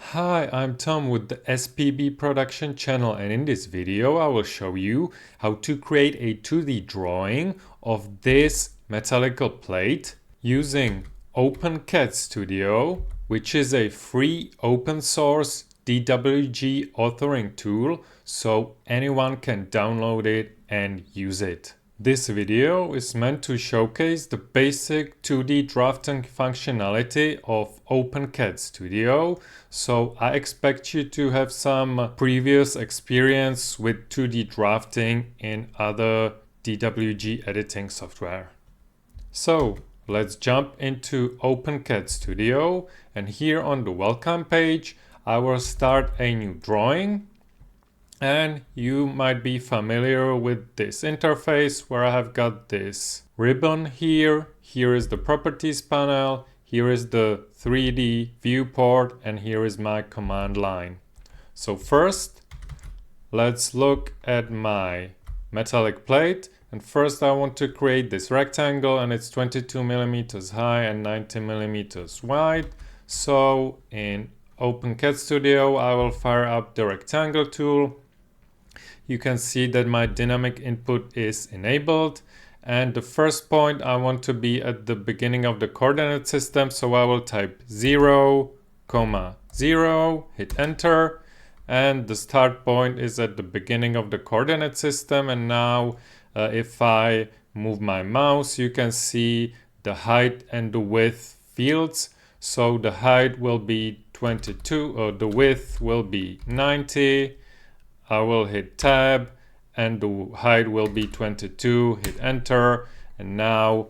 Hi, I'm Tom with the SPB production channel, and in this video I will show you how to create a 2D drawing of this metallical plate using Open CAD Studio, which is a free open source DWG authoring tool, so anyone can download it and use it. This video is meant to showcase the basic 2D drafting functionality of Open CAD Studio, so I expect you to have some previous experience with 2D drafting in other DWG editing software. So let's jump into Open CAD Studio, and here on the welcome page I will start a new drawing. And you might be familiar with this interface where I have got this ribbon here. Here is the properties panel. Here is the 3D viewport, and here is my command line. So first, let's look at my metallic plate. And first I want to create this rectangle, and it's 22 millimeters high and 90 millimeters wide. So in Open CAD Studio, I will fire up the rectangle tool. You can see that my dynamic input is enabled, and the first point I want to be at the beginning of the coordinate system, so I will type 0, 0, hit enter, and the start point is at the beginning of the coordinate system. And now if I move my mouse, you can see the height and the width fields. So the height will be 22, or the width will be 90. I will hit tab and the height will be 22, hit enter, and now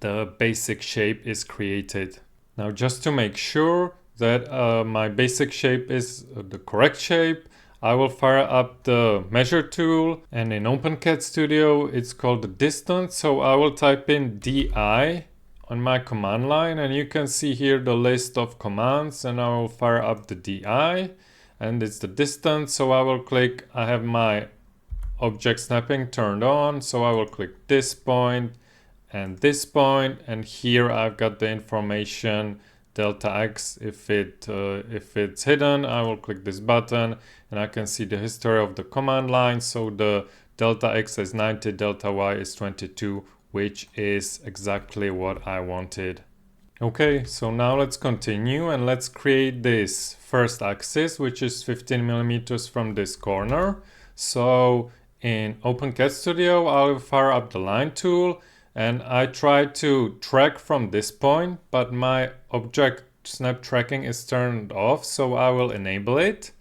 the basic shape is created. Now just to make sure that my basic shape is the correct shape, I will fire up the measure tool, and in Open CAD Studio it's called the distance, so I will type in DI on my command line, and you can see here the list of commands, and I will fire up the DI. And it's the distance, so I will click, I have my object snapping turned on, so I will click this point, and here I've got the information delta X. If it's hidden, I will click this button and I can see the history of the command line. So the delta X is 90, delta Y is 22, which is exactly what I wanted. Okay, so now let's continue and let's create this first axis, which is 15 millimeters from this corner. So in Open CAD Studio, I'll fire up the line tool, and I try to track from this point, but my object snap tracking is turned off, so I will enable it.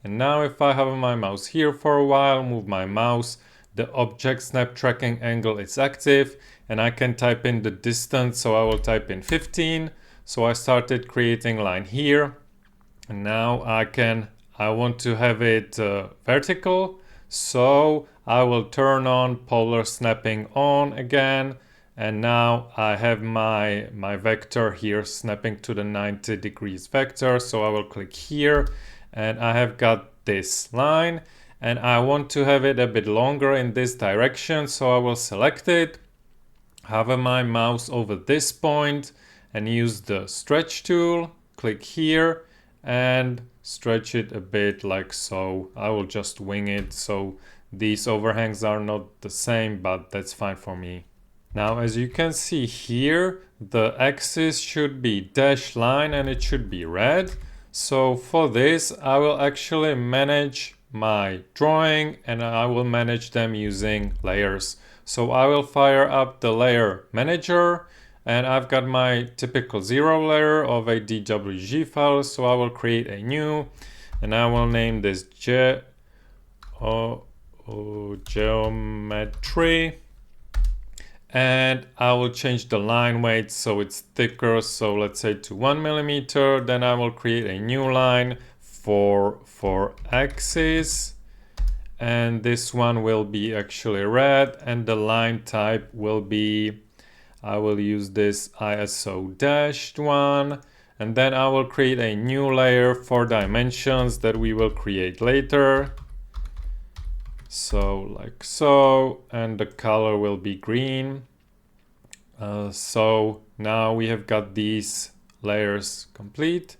And now if I have my mouse here for a while, move my mouse, the object snap tracking angle is active, and I can type in the distance, so I will type in 15. So I started creating line here, and now I want to have it vertical, so I will turn on polar snapping on again, and now I have my vector here snapping to the 90 degrees vector. So I will click here, and I have got this line, and I want to have it a bit longer in this direction, so I will select it, hover my mouse over this point and use the stretch tool, click here and stretch it a bit like so. I will just wing it, so these overhangs are not the same, but that's fine for me. Now as you can see here, the axis should be dashed line and it should be red. So for this I will actually manage my drawing, and I will manage them using layers. So I will fire up the layer manager, and I've got my typical 0 layer of a DWG file. So I will create a new, and I will name this geometry, and I will change the line weight so it's thicker, so let's say to 1 millimeter. Then I will create a new line for axis, and this one will be actually red, and the line type will be, I will use this ISO dashed one, and then I will create a new layer for dimensions that we will create later. So like so, and the color will be green. So now we have got these layers complete,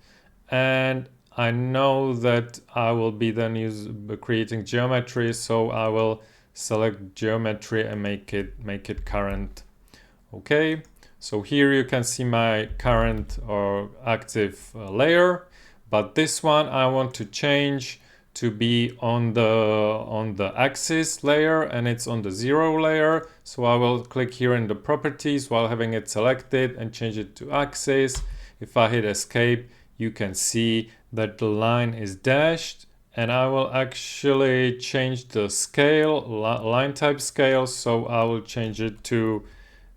and I know that I will be then creating geometry, so I will select geometry and make it current. Okay, so here you can see my current or active layer, but this one I want to change to be on the axis layer, and it's on the 0 layer. So I will click here in the properties while having it selected and change it to axis. If I hit escape, you can see that the line is dashed, and I will actually change the scale, line type scale. So I will change it to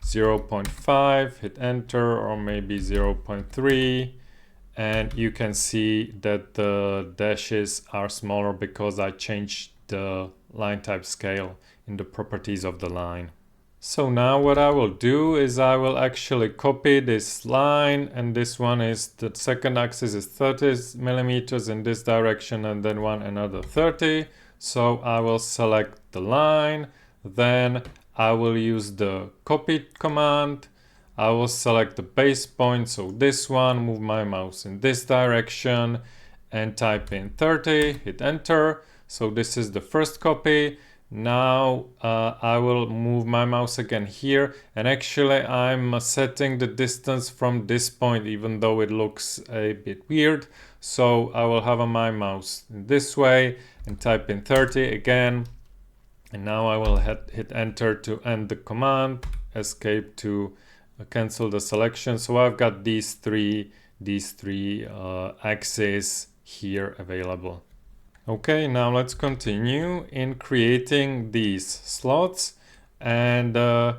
0.5, hit enter, or maybe 0.3, and you can see that the dashes are smaller because I changed the line type scale in the properties of the line. So now what I will do is I will actually copy this line, and this one is the second axis is 30 millimeters in this direction, and then another 30. So I will select the line, then I will use the copy command. I will select the base point, so this one, move my mouse in this direction and type in 30, hit enter. So this is the first copy. Now I will move my mouse again here, and actually I'm setting the distance from this point, even though it looks a bit weird. So I will have my mouse this way and type in 30 again. And now I will hit enter to end the command, escape to cancel the selection. So I've got these three axes here available. Okay, now let's continue in creating these slots, and the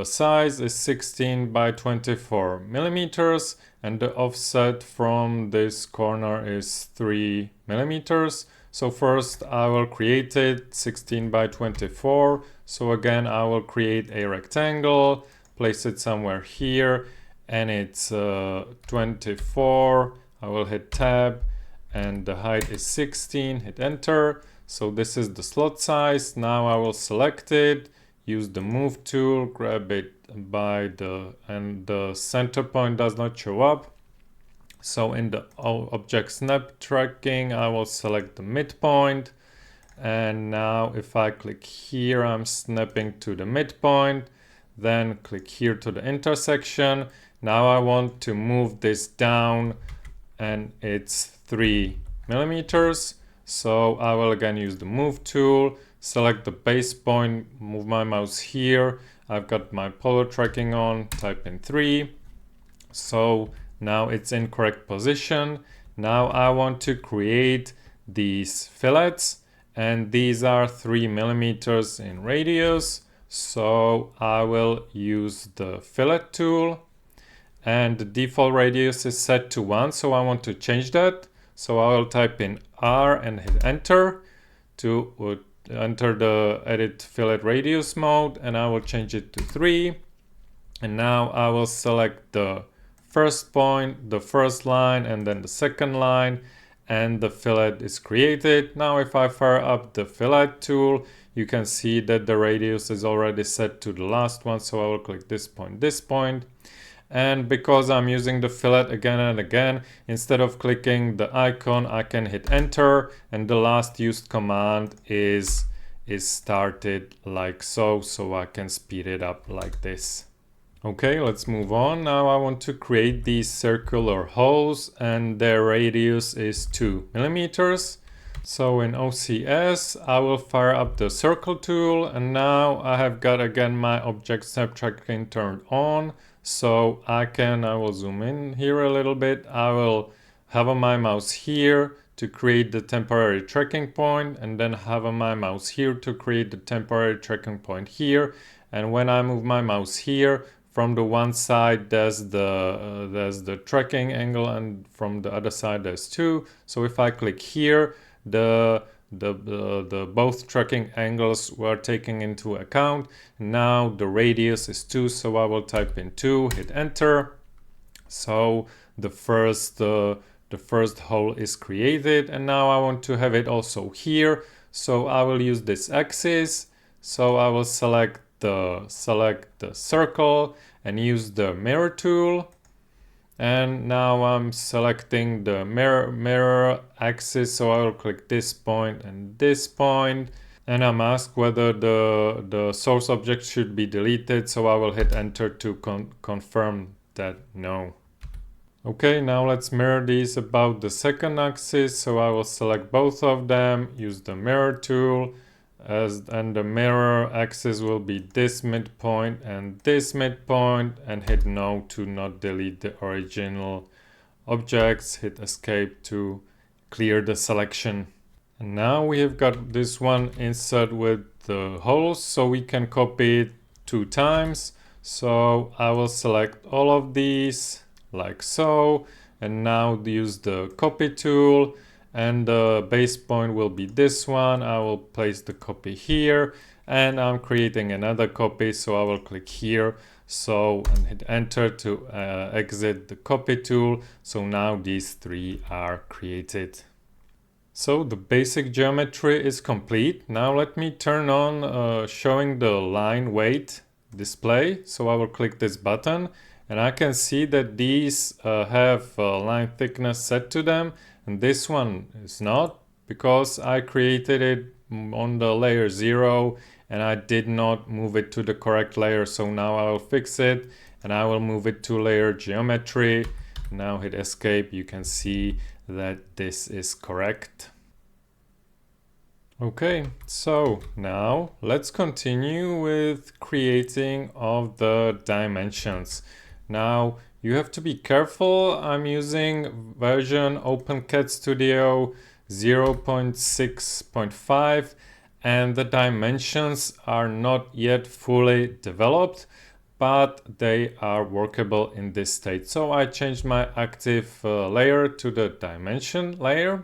size is 16 by 24 millimeters, and the offset from this corner is 3 millimeters. So first I will create it 16 by 24. So again, I will create a rectangle, place it somewhere here, and it's 24. I will hit tab, and the height is 16, hit enter. So this is the slot size. Now I will select it, use the move tool, grab it and the center point does not show up. So in the object snap tracking, I will select the midpoint. And now if I click here, I'm snapping to the midpoint, then click here to the intersection. Now I want to move this down, and it's 3 millimeters. So I will again use the move tool, select the base point, move my mouse here. I've got my polar tracking on, type in 3. So now it's in correct position. Now I want to create these fillets, and these are 3 millimeters in radius. So I will use the fillet tool, and the default radius is set to 1. So I want to change that. So I will type in R and hit enter to enter the edit fillet radius mode, and I will change it to 3. And now I will select the first point, the first line, and then the second line, and the fillet is created. Now if I fire up the fillet tool, you can see that the radius is already set to the last one. So I will click this point. And because I'm using the fillet again and again, instead of clicking the icon, I can hit enter, and the last used command is started like so. So I can speed it up like this. Okay, let's move on. Now I want to create these circular holes, and their radius is 2 millimeters. So in OCS, I will fire up the circle tool, and now I have got again my object snap tracking turned on. So I will zoom in here a little bit. I will have my mouse here to create the temporary tracking point, and then have my mouse here to create the temporary tracking point here. And when I move my mouse here, from the one side there's the tracking angle, and from the other side there's 2. So if I click here, the both tracking angles were taken into account. Now the radius is 2, so I will type in 2, hit enter. So the first hole is created, and now I want to have it also here. So I will use this axis. So I will select the circle and use the mirror tool. And now I'm selecting the mirror axis, so I will click this point and this point, and I'm asked whether the source object should be deleted, so I will hit enter to confirm that no. Okay, now let's mirror these about the second axis, so I will select both of them, use the mirror tool, and the mirror axis will be this midpoint, and hit no to not delete the original objects, hit escape to clear the selection. And now we have got this one insert with the holes, so we can copy it 2 times. So I will select all of these like so, and now use the copy tool, and the base point will be this one. I will place the copy here, and I'm creating another copy, so I will click here, and hit enter to exit the copy tool. So now these 3 are created. So the basic geometry is complete. Now let me turn on showing the line weight display. So I will click this button, and I can see that these have line thickness set to them, and this one is not, because I created it on the layer 0 and I did not move it to the correct layer. So now I will fix it, and I will move it to layer geometry. Now hit escape. You can see that this is correct. Okay, so now let's continue with creating of the dimensions. Now you have to be careful. I'm using version Open CAD Studio 0.6.5, and the dimensions are not yet fully developed, but they are workable in this state. So I changed my active layer to the dimension layer,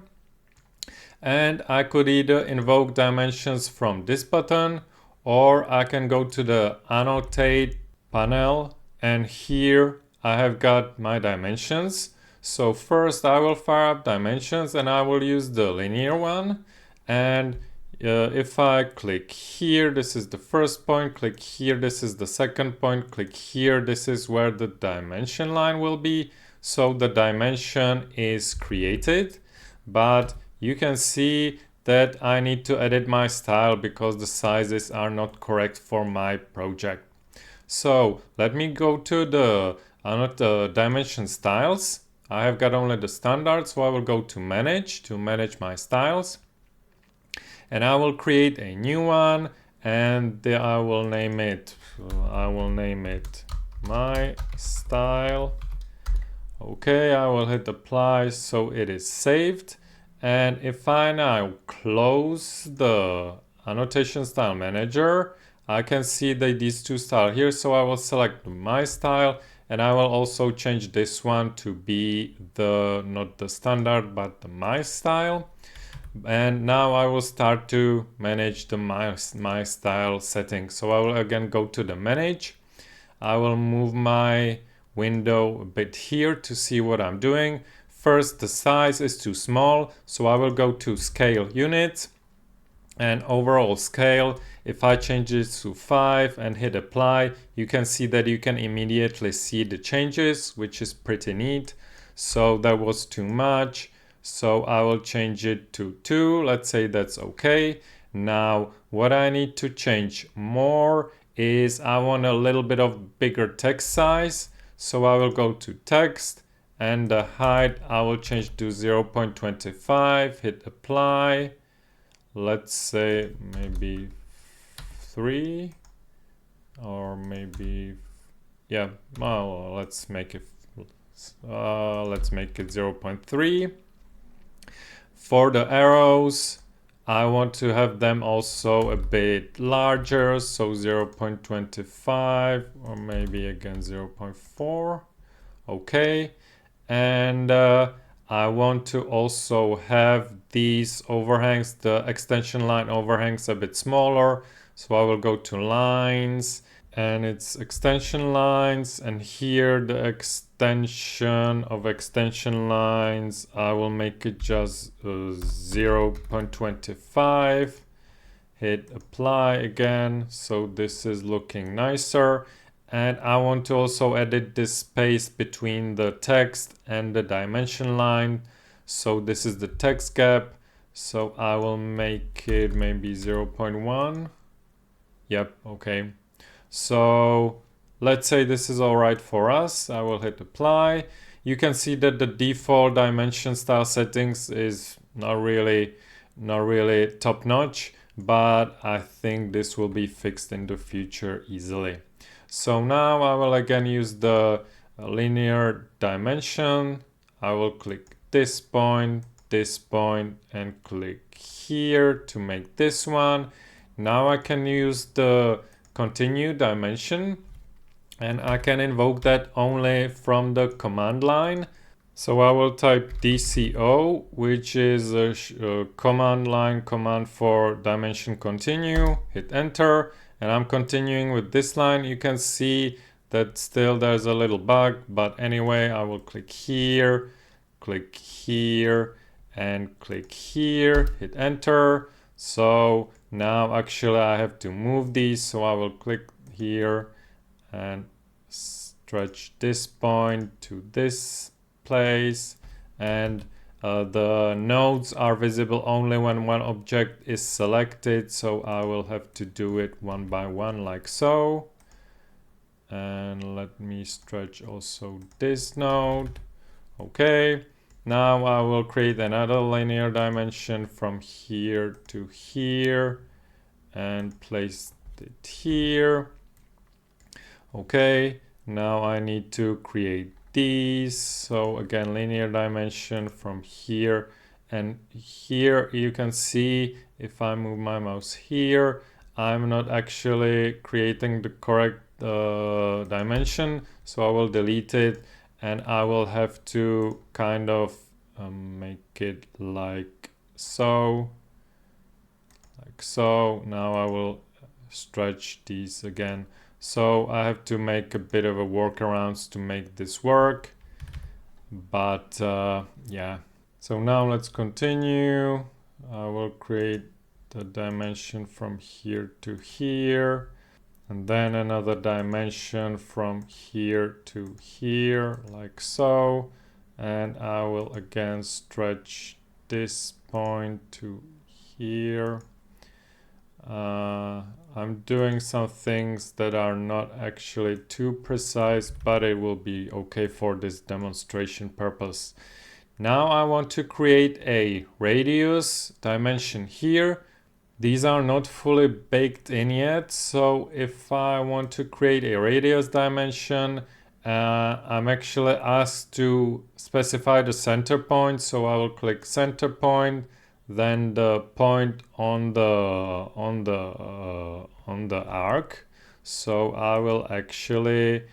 and I could either invoke dimensions from this button, or I can go to the annotate panel, and here I have got my dimensions. So first I will fire up dimensions, and I will use the linear one. And if I click here, this is the first point, click here, this is the second point, click here, this is where the dimension line will be. So the dimension is created, but you can see that I need to edit my style because the sizes are not correct for my project. So let me go to the dimension styles. I have got only the standard, so I will go to manage my styles, and I will create a new one, and I will name it my style. Okay, I will hit apply, so it is saved. And if I now close the annotation style manager, I can see that these 2 styles here, so I will select my style, and I will also change this one to be not the standard but the my style. And now I will start to manage the my style settings. So I will again go to the manage. I will move my window a bit here to see what I'm doing. First, the size is too small, so I will go to scale units, and overall scale, if I change it to 5 and hit apply, you can see that you can immediately see the changes, which is pretty neat. So that was too much, so I will change it to 2. Let's say that's okay. Now what I need to change more is I want a little bit of bigger text size, so I will go to text, and the height I will change to 0.25, hit apply. Let's say maybe 3, or maybe, yeah, well, let's make it 0.3. For the arrows, I want to have them also a bit larger, so 0.25, or maybe again 0.4. Okay, and I want to also have these overhangs, the extension line overhangs, a bit smaller. So I will go to lines, and it's extension lines, and here the extension of extension lines, I will make it just 0.25. Hit apply again, so this is looking nicer. And I want to also edit this space between the text and the dimension line. So this is the text gap. So I will make it maybe 0.1. Yep, okay. So let's say this is all right for us. I will hit apply. You can see that the default dimension style settings is not really top notch, but I think this will be fixed in the future easily. So now I will again use the linear dimension. I will click this point, and click here to make this one. Now I can use the continue dimension, and I can invoke that only from the command line. So I will type DCO, which is a command line command for dimension continue, hit enter, and I'm continuing with this line. You can see that still there's a little bug, but anyway, I will click here, and click here, hit enter. So now actually I have to move these, so I will click here and stretch this point to this place, and the nodes are visible only when one object is selected, so I will have to do it one by one like so. And let me stretch also this node. Okay, now I will create another linear dimension from here to here and place it here. Okay, now I need to create these. So again, linear dimension from here, and here you can see if I move my mouse here, I'm not actually creating the correct dimension, so I will delete it, and I will have to kind of make it like so. Now I will stretch these again. So I have to make a bit of a workarounds to make this work, but yeah. So now let's continue. I will create the dimension from here to here, and then another dimension from here to here like so, and I will again stretch this point to here. I'm doing some things that are not actually too precise, but it will be okay for this demonstration purpose. Now I want to create a radius dimension here. These are not fully baked in yet, so if I want to create a radius dimension, I'm actually asked to specify the center point, so I will click center point, then the point on the arc. So I will actually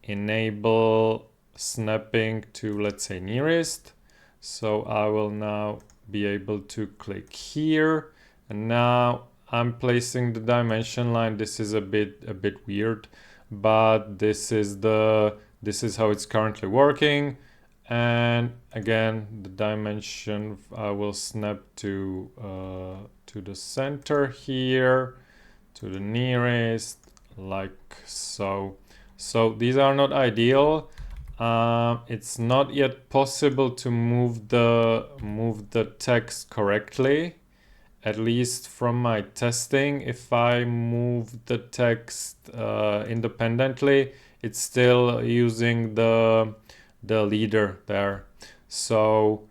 enable snapping to, let's say, nearest. So I will now be able to click here, and now I'm placing the dimension line. This is a bit weird, but this is how it's currently working. And again, the dimension I will snap to the center here, to the nearest, like so. So these are not ideal. It's not yet possible to move the text correctly, at least from my testing. If I move the text independently, it's still using the leader there. So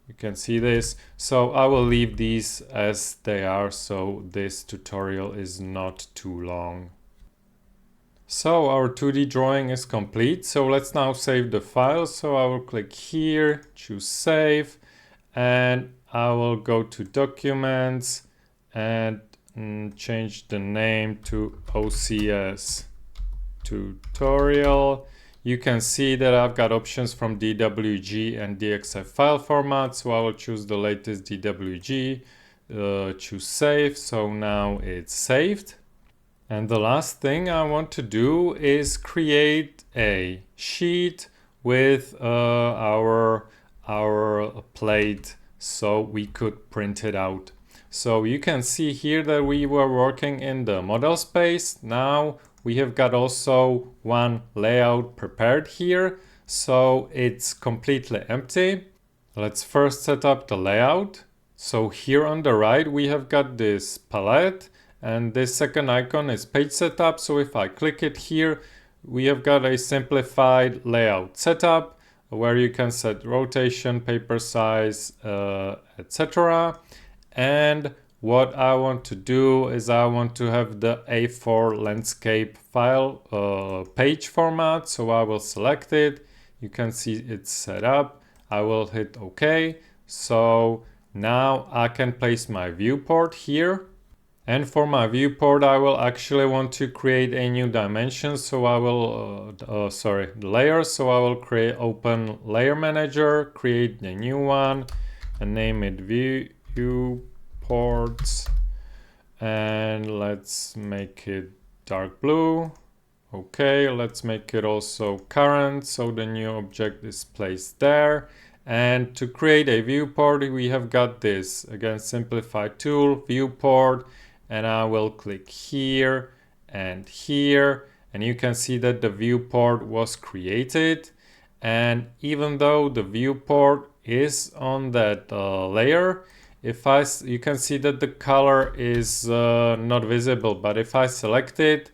you can see this. So I will leave these as they are, so this tutorial is not too long. So our 2D drawing is complete. So let's now save the file. So I will click here, choose save, and I will go to documents and change the name to OCS tutorial. You can see that I've got options from DWG and DXF file format. So I will choose the latest DWG, choose save. So now it's saved. And the last thing I want to do is create a sheet with our plate, so we could print it out. So you can see here that we were working in the model space. Now we have got also one layout prepared here, so it's completely empty. Let's first set up the layout. So here on the right we have got this palette, and this second icon is page setup. So if I click it here, we have got a simplified layout setup where you can set rotation, paper size, etc. And what I want to do is I want to have the A4 landscape file page format. So I will select it. You can see it's set up. I will hit OK. So now I can place my viewport here. And for my viewport, I will actually want to create a new dimension. So I will, the layer. So I will create Open Layer Manager, create a new one and name it viewports. And let's make it dark blue. Okay, let's make it also current. So the new object is placed there. And to create a viewport, we have got this, again, simplified tool, viewport. And I will click here and here, and you can see that the viewport was created. And even though the viewport is on that layer, you can see that the color is not visible. But if I select it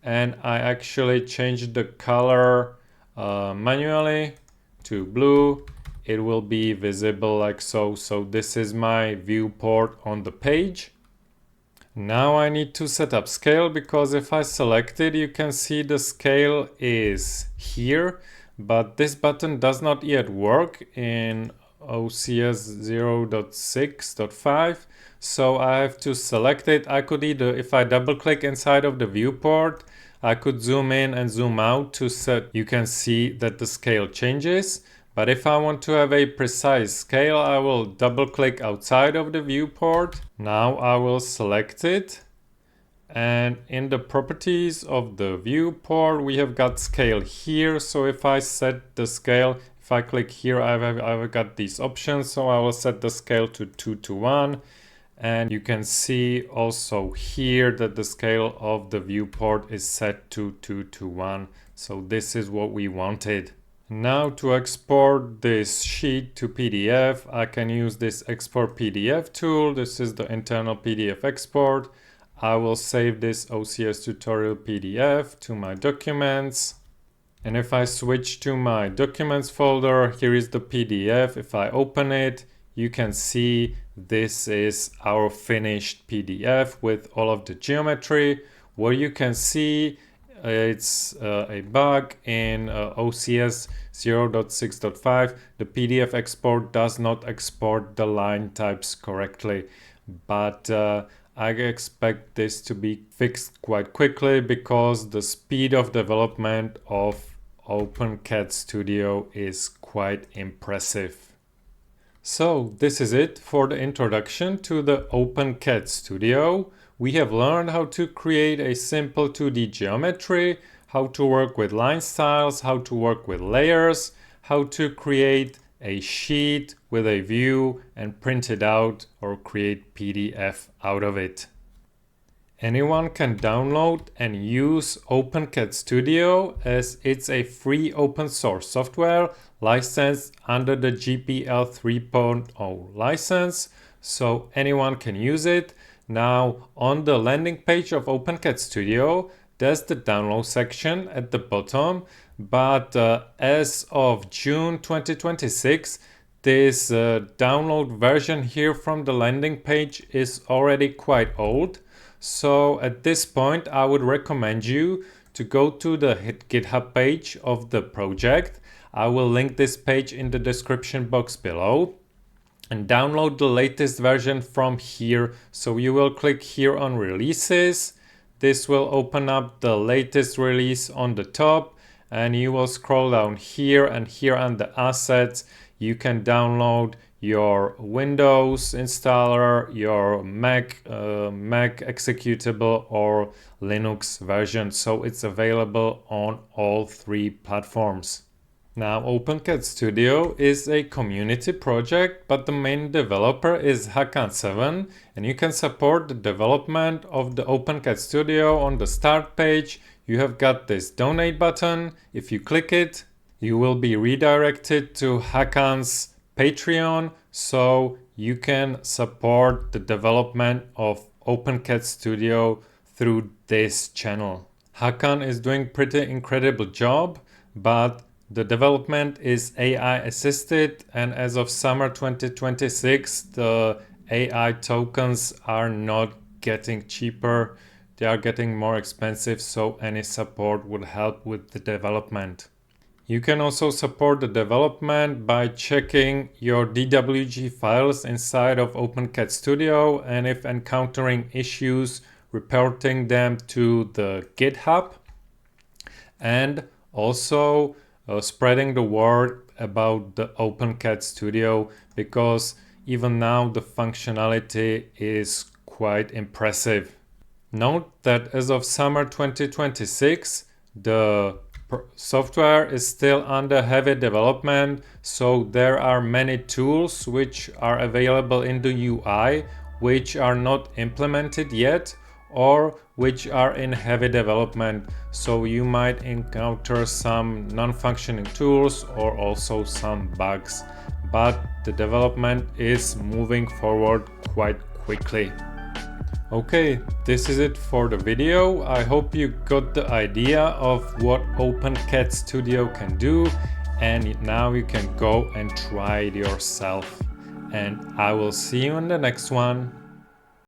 and I actually change the color manually to blue, it will be visible like so. So this is my viewport on the page. Now I need to set up scale, because if I select it, you can see the scale is here, but this button does not yet work in OCS 0.6.5. So I have to select it. I could either, if I double click inside of the viewport, I could zoom in and zoom out to set, you can see that the scale changes. But if I want to have a precise scale, I will double click outside of the viewport. Now I will select it. And in the properties of the viewport, we have got scale here. So if I set the scale, if I click here, I've got these options. So I will set the scale to 2:1. And you can see also here that the scale of the viewport is set to 2:1. So this is what we wanted. Now to export this sheet to PDF, I can use this export PDF tool. This is the internal PDF export. I will save this OCS tutorial PDF to my documents. And if I switch to my documents folder, here is the PDF. If I open it, you can see this is our finished PDF with all of the geometry. Where you can see it's a bug in OCS 0.6.5. The PDF export does not export the line types correctly, but I expect this to be fixed quite quickly, because the speed of development of Open CAD Studio is quite impressive. So this is it for the introduction to the Open CAD Studio. We have learned how to create a simple 2D geometry, how to work with line styles, how to work with layers, how to create a sheet with a view and print it out or create PDF out of it. Anyone can download and use Open CAD Studio, as it's a free open source software licensed under the GPL 3.0 license, so anyone can use it. Now on the landing page of Open CAD Studio, there's the download section at the bottom, but as of June 2026, this download version here from the landing page is already quite old. So at this point, I would recommend you to go to the GitHub page of the project. I will link this page in the description box below, and download the latest version from here. So you will click here on releases. This will open up the latest release on the top, and you will scroll down here, and here under assets you can download your Windows installer, your Mac executable, or Linux version. So it's available on all three platforms. Now, Open CAD Studio is a community project, but the main developer is Hakan7, and you can support the development of the Open CAD Studio on the start page. you have got this donate button. If you click it, you will be redirected to Hakan's Patreon, so you can support the development of Open CAD Studio through this channel. Hakan is doing pretty incredible job, but the development is AI assisted, and as of summer 2026, the AI tokens are not getting cheaper. They are getting more expensive, so any support would help with the development. You can also support the development by checking your DWG files inside of Open CAD Studio, and if encountering issues, reporting them to the GitHub, and also spreading the word about the Open CAD Studio, because even now the functionality is quite impressive. Note that as of summer 2026, the software is still under heavy development, so there are many tools which are available in the UI which are not implemented yet or which are in heavy development, so you might encounter some non-functioning tools or also some bugs, but the development is moving forward quite quickly. Okay, this is it for the video. I hope you got the idea of what Open CAD Studio can do, and now you can go and try it yourself. And I will see you in the next one.